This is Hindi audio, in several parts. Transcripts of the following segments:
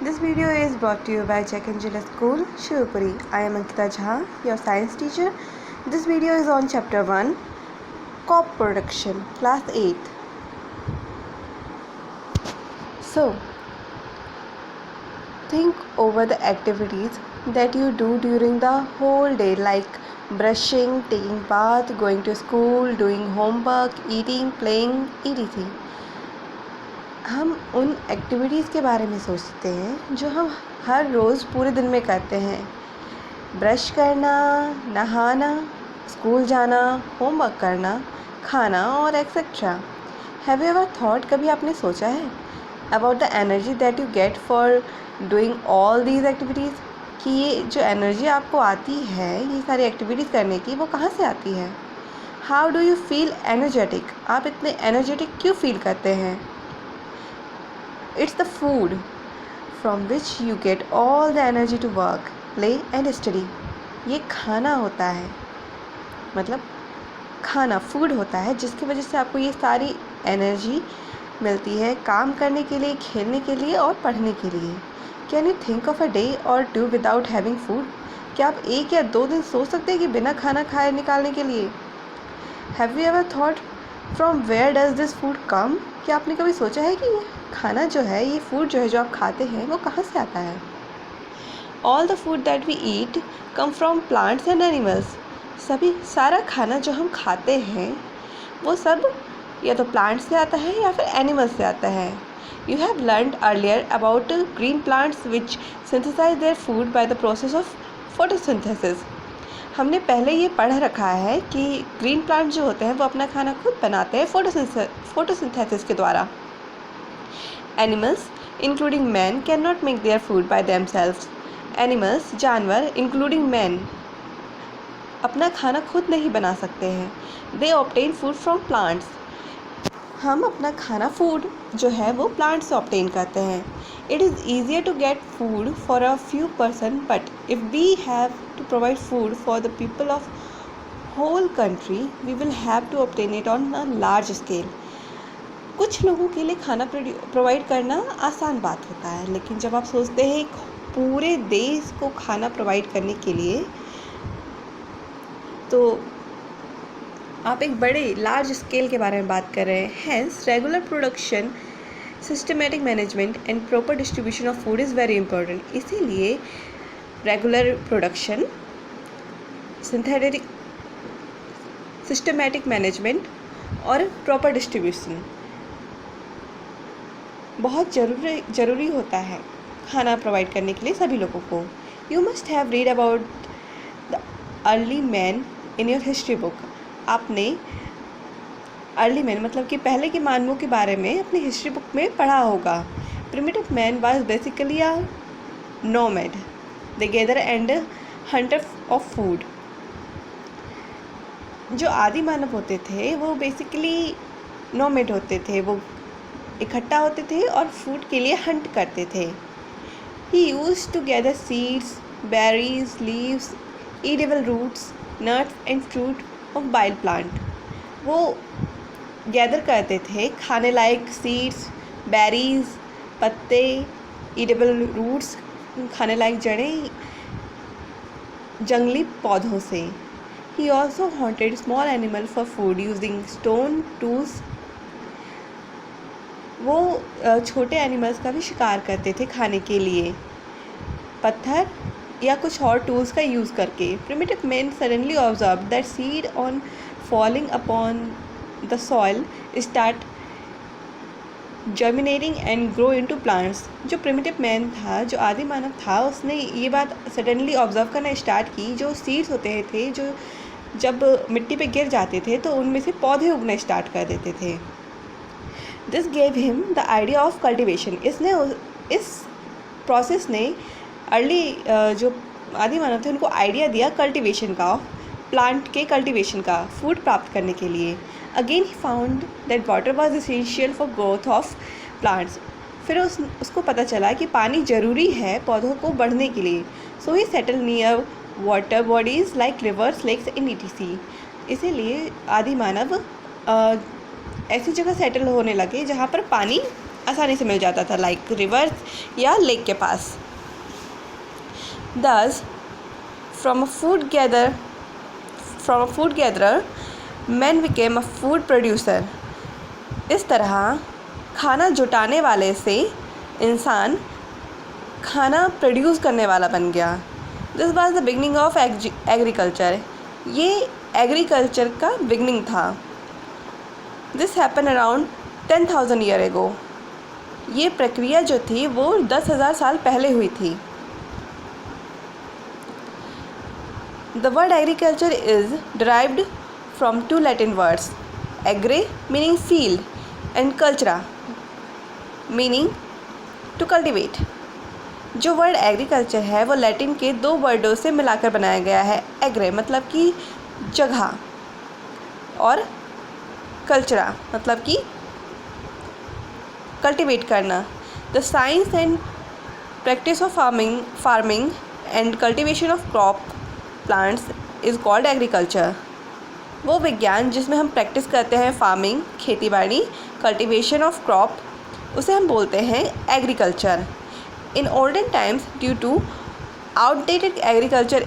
This video is brought to you by Jack Angela School, Shivpuri. I am Ankita Jha, your science teacher. This video is on chapter 1, crop production, class 8th. So, think over the activities that you do during the whole day, like brushing, taking bath, going to school, doing homework, eating, playing, etc. हम उन एक्टिविटीज़ के बारे में सोचते हैं जो हम हर रोज़ पूरे दिन में करते हैं। ब्रश करना, नहाना, स्कूल जाना, होमवर्क करना, खाना और etcetera. Have you ever thought, कभी आपने सोचा है about the energy that you get for doing all these activities, कि ये जो एनर्जी आपको आती है ये सारी एक्टिविटीज़ करने की, वो कहाँ से आती है? How do you feel energetic, आप इतने एनर्जेटिक क्यों फील करते हैं? It's the food from which you get all the energy to work, play and study. ये खाना होता है, मतलब खाना फूड होता है जिसकी वजह से आपको ये सारी एनर्जी मिलती है काम करने के लिए, खेलने के लिए और पढ़ने के लिए। Can you think of a day और टू विदाउट हैविंग फूड? क्या आप 1 या 2 दिन सोच सकते हैं कि बिना खाना खाए निकालने के लिए? Have you ever thought from where does this food come? क्या आपने कभी सोचा है कि खाना जो है, ये फूड जो है जो आप खाते हैं, वो कहाँ से आता है? All the food that we eat come from plants and animals. सारा खाना जो हम खाते हैं वो सब या तो प्लांट से आता है या फिर एनिमल्स से आता है. You have learned earlier about green plants which synthesize their food by the process of photosynthesis. हमने पहले ये पढ़ रखा है कि ग्रीन प्लांट जो होते हैं वो अपना खाना खुद बनाते हैं फोटोसिंथेसिस के द्वारा. Animals, including men, cannot make their food by themselves. Animals, जानवर, including men, अपना खाना खुद नहीं बना सकते हैं. They obtain food from plants. हम अपना खाना फूड जो है वो प्लांट से ऑब्टेन करते हैं. It is easier to get food for a few person, but if we have to provide food for the people of whole country, we will have to obtain it on a large scale. कुछ लोगों के लिए खाना प्रोवाइड करना आसान बात होता है, लेकिन जब आप सोचते हैं पूरे देश को खाना प्रोवाइड करने के लिए, तो आप एक बड़े लार्ज स्केल के बारे में बात कर रहे हैं. Hence regular production, systematic management and proper distribution of food is very important. इसीलिए रेगुलर प्रोडक्शन, सिस्टमेटिक मैनेजमेंट और प्रॉपर डिस्ट्रीब्यूशन बहुत ज़रूरी होता है खाना प्रोवाइड करने के लिए सभी लोगों को. You must have read about the early man in your history book. आपने अर्ली मैन मतलब कि पहले के मानवों के बारे में अपनी हिस्ट्री बुक में पढ़ा होगा. Primitive man was basically a nomad, they gather and Hunter of food. जो आदि मानव होते थे वो बेसिकली नोमैड होते थे, वो इकट्ठा होते थे और फूड के लिए हंट करते थे. He used to gather seeds, berries, leaves, edible roots, nuts and fruit of wild plant. वो गैदर करते थे खाने लायक सीड्स, बेरीज, पत्ते, ईडेबल रूट्स, खाने लायक जड़ें जंगली पौधों से. He also hunted small animal for food using stone tools. वो छोटे एनिमल्स का भी शिकार करते थे खाने के लिए, पत्थर या कुछ और टूल्स का यूज़ करके. Primitive man suddenly observe that seed on falling upon the soil start germinating and grow into plants. जो प्रिमिटिव मैन था, जो आदि मानव था, उसने ये बात सडनली ऑब्जर्व करना स्टार्ट की. जो सीड्स होते थे जो जब मिट्टी पे गिर जाते थे तो उनमें से पौधे उगना स्टार्ट कर देते थे. This gave him the idea of cultivation. इस प्रोसेस ने अर्ली जो आदि मानव थे उनको आइडिया दिया कल्टिवेशन का, प्लांट के कल्टिवेशन का, फूड प्राप्त करने के लिए. Again he found that water was essential for growth of plants. फिर उसको पता चला कि पानी ज़रूरी है पौधों को बढ़ने के लिए. So he settle near water bodies like rivers, lakes and etc. इसीलिए आदि मानव ऐसी जगह सेटल होने लगे जहाँ पर पानी आसानी से मिल जाता था, लाइक रिवर या लेक के पास। Thus, from a food gatherer, men became a food producer. इस तरह खाना जुटाने वाले से इंसान खाना प्रोड्यूस करने वाला बन गया। This was the beginning of agriculture. ये एग्रीकल्चर का बिगनिंग था। This happen around 10,000 year ago. ये प्रक्रिया जो थी वो 10,000 साल पहले हुई थी। The word agriculture is derived from two Latin words, agre meaning field and cultura meaning to cultivate। जो वर्ड एग्रीकल्चर है वो लैटिन के दो वर्डों से मिलाकर बनाया गया है। एग्रे मतलब कि जगह और कल्चरा मतलब कि कल्टिवेट करना। The science and practice of farming and cultivation of crop plants is called agriculture. वो विज्ञान जिसमें हम प्रैक्टिस करते हैं फार्मिंग, खेती बाड़ी, कल्टिवेशन ऑफ क्रॉप, उसे हम बोलते हैं agriculture. In olden times due to outdated agriculture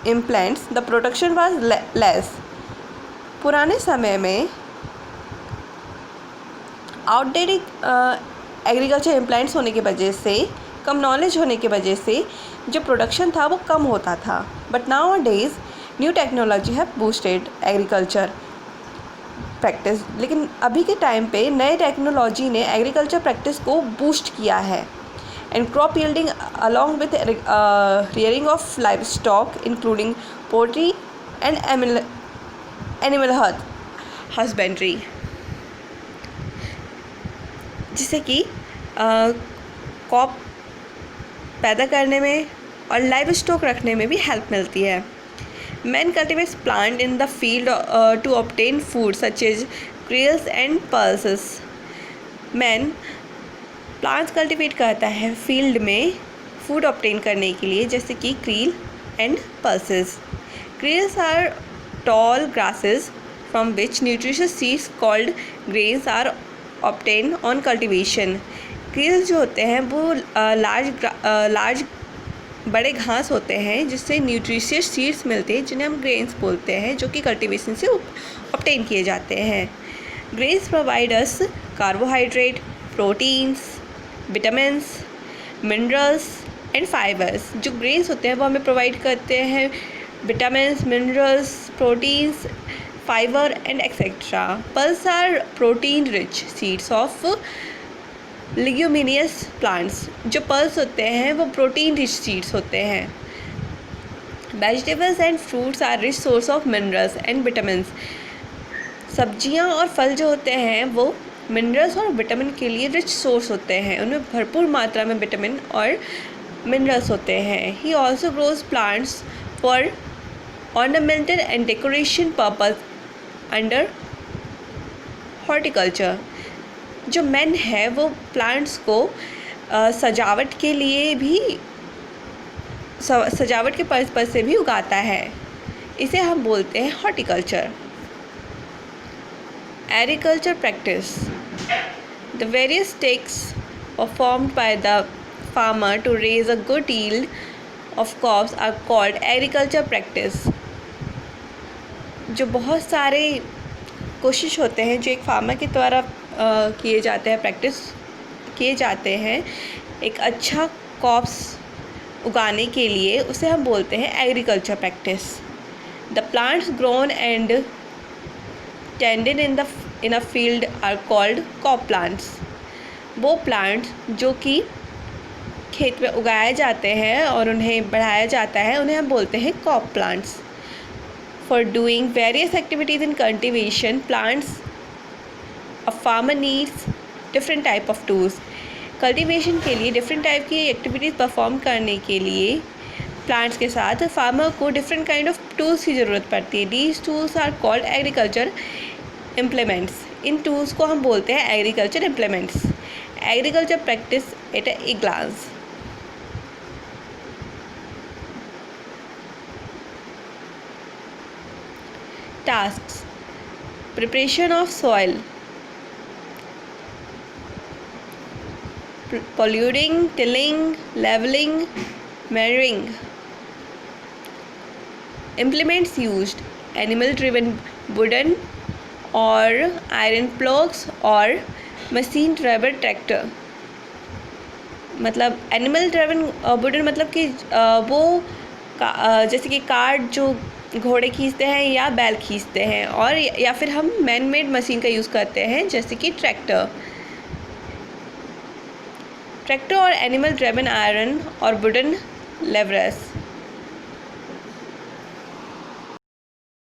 implants the production was less. पुराने समय में आउटडेटेड एग्रीकल्चर इम्प्लांट्स होने की वजह से, कम नॉलेज होने की वजह से जो प्रोडक्शन था वो कम होता था। But now days new technology है बूस्टेड एग्रीकल्चर प्रैक्टिस। लेकिन अभी के टाइम पे नए टेक्नोलॉजी ने एग्रीकल्चर प्रैक्टिस को बूस्ट किया है। And crop yielding along with rearing of live stock including poultry and animal husbandry, जिससे कि क्रॉप पैदा करने में और लाइव स्टॉक रखने में भी हेल्प मिलती है। Man cultivates plant in the field to obtain food such as cereals and pulses. Man plants cultivate करता है फील्ड में फूड ऑब्टेन करने के लिए, जैसे कि cereal and pulses. Cereals are tall grasses from which nutritious seeds called grains are obtain on cultivation. क्रील्स जो होते हैं वो लार्ज बड़े घास होते हैं जिससे न्यूट्रिशियस सीड्स मिलते हैं, जिन्हें हम ग्रेन्स बोलते हैं, जो कि कल्टीवेशन से ऑब्टेन किए जाते हैं। Grains provide us carbohydrate, proteins, vitamins, minerals and fibres. जो ग्रेन्स होते हैं वो हमें प्रोवाइड करते हैं vitamins, minerals, proteins, fibre and etcetera. Pulse are protein rich seeds of leguminous plants. जो पल्स होते हैं वो प्रोटीन रिच सीड्स होते हैं। Vegetables and fruits are rich source of minerals and vitamins. सब्जियां और फल जो होते हैं वो मिनरल्स और विटामिन के लिए रिच सोर्स होते हैं। उनमें भरपूर मात्रा में विटामिन और मिनरल्स होते हैं। He also grows plants for ornamental and decoration purpose under horticulture. जो मैन है वो प्लांट्स को सजावट के लिए भी, सजावट के पर्पज से भी उगाता है। इसे हम बोलते हैं horticulture. Agriculture practice, the various tasks performed by the farmer to raise a good yield of crops are called agriculture practice. जो बहुत सारे कोशिश होते हैं जो एक फार्मर के द्वारा किए जाते हैं, प्रैक्टिस किए जाते हैं एक अच्छा क्रॉप्स उगाने के लिए, उसे हम बोलते हैं agriculture practice. The plants grown and tended in a field are called crop plants. वो प्लांट्स जो कि खेत में उगाए जाते हैं और उन्हें बढ़ाया जाता है, उन्हें हम बोलते हैं crop plants. For doing various activities in cultivation plants, a farmer needs different type of tools. Cultivation के लिए डिफरेंट टाइप की एक्टिविटीज़ परफॉर्म करने के लिए प्लांट्स के साथ फार्मर को डिफरेंट काइंड ऑफ टूल्स की ज़रूरत पड़ती है। These tools are called agriculture implements. इन टूल्स को हम बोलते हैं agriculture implements. Agriculture practice at a glance. Tasks: preparation of soil, polluting, tilling, leveling, measuring. Implements used: animal driven wooden or iron ploughs or machine driven tractor. मतलब एनिमल ड्राइवन वुडन मतलब कि वो जैसे कि कार्ट जो घोड़े खींचते हैं या बैल खींचते हैं, और या फिर हम मैन मेड मशीन का यूज़ करते हैं जैसे कि ट्रैक्टर और एनिमल ड्राइवन आयरन और वुडन लेवरस.